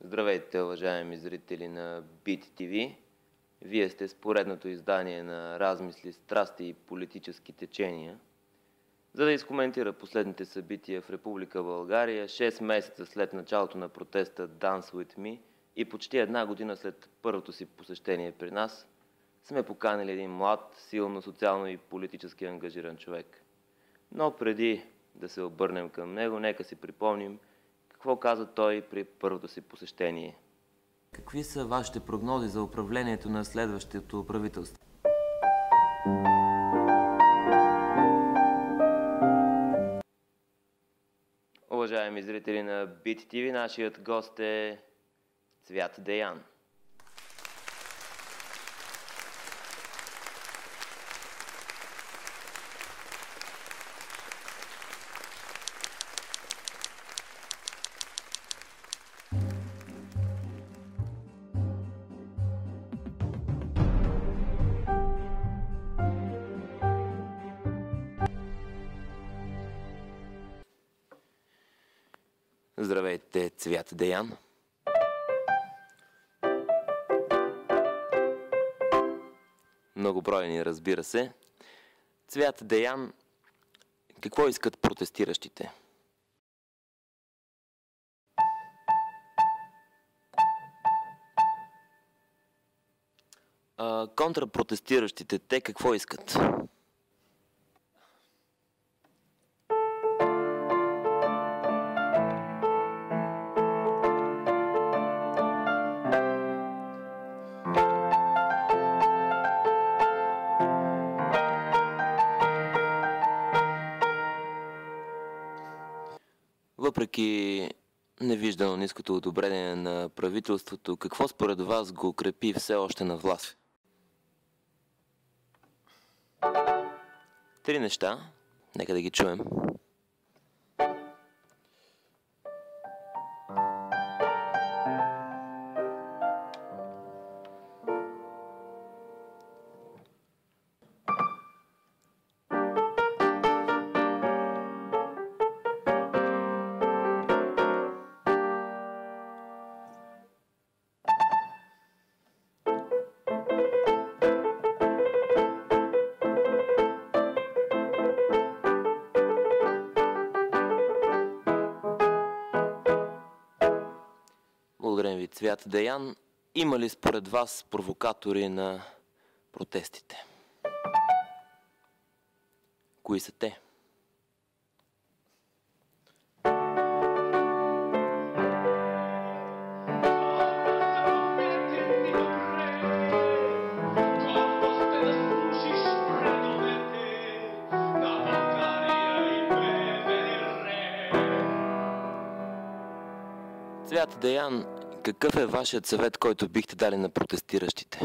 Здравейте, уважаеми зрители на BTTV. Вие сте с поредното издание на размисли, страсти и политически течения. За да изкоментира последните събития в Република България, 6 месеца след началото на протеста Dance With Me и почти една година след първото си посещение при нас, сме поканили един млад, силно социално и политически ангажиран човек. Но преди да се обърнем към него, нека си припомним какво каза той при първото си посещение. Какви са вашите прогнози за управлението на следващото правителство? Уважаеми зрители на BTTV, нашият гост е Цвят Деян. Здравейте, Цвят Деян. Многобройни, разбира се. Цвят Деян, какво искат протестиращите? Контрапротестиращите, те какво искат? Въпреки невиждано ниското одобрение на правителството, какво според вас го укрепи все още на власт? 3 неща. Нека да ги чуем. Благодарим ви, Цвят Деян. Има ли според вас провокатори на протестите? Кои са те? Цвят Деян, какъв е вашият съвет, който бихте дали на протестиращите?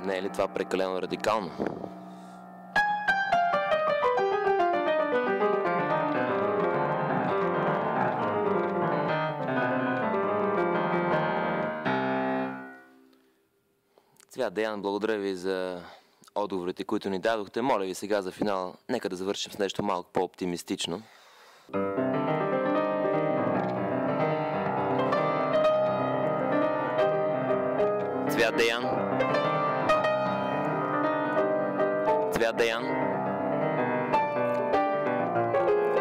Не е ли това прекалено радикално? Цвят Деян, благодаря ви за отговорите, които ни дадохте. Моля ви сега за финал, нека да завършим с нещо малко по-оптимистично. Цвят Деян. Цвят Деян.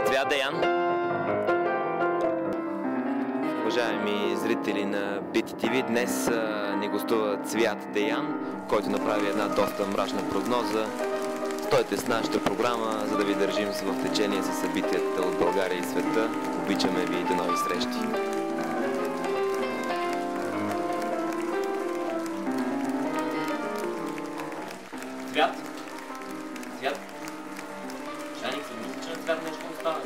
Цвят Деян. Уважаеми зрители на BTTV, днес ни гостува Цвят Деян, който направи една доста мрачна прогноза. Стойте с нашата програма, за да ви държим в течение със събитията от България и света. Обичаме ви и до нови срещи! Цвят! Цвят! Шаник, се мисля, че на Цвят нещо остава.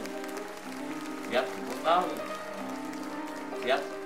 Цвят, какво става? Цвят!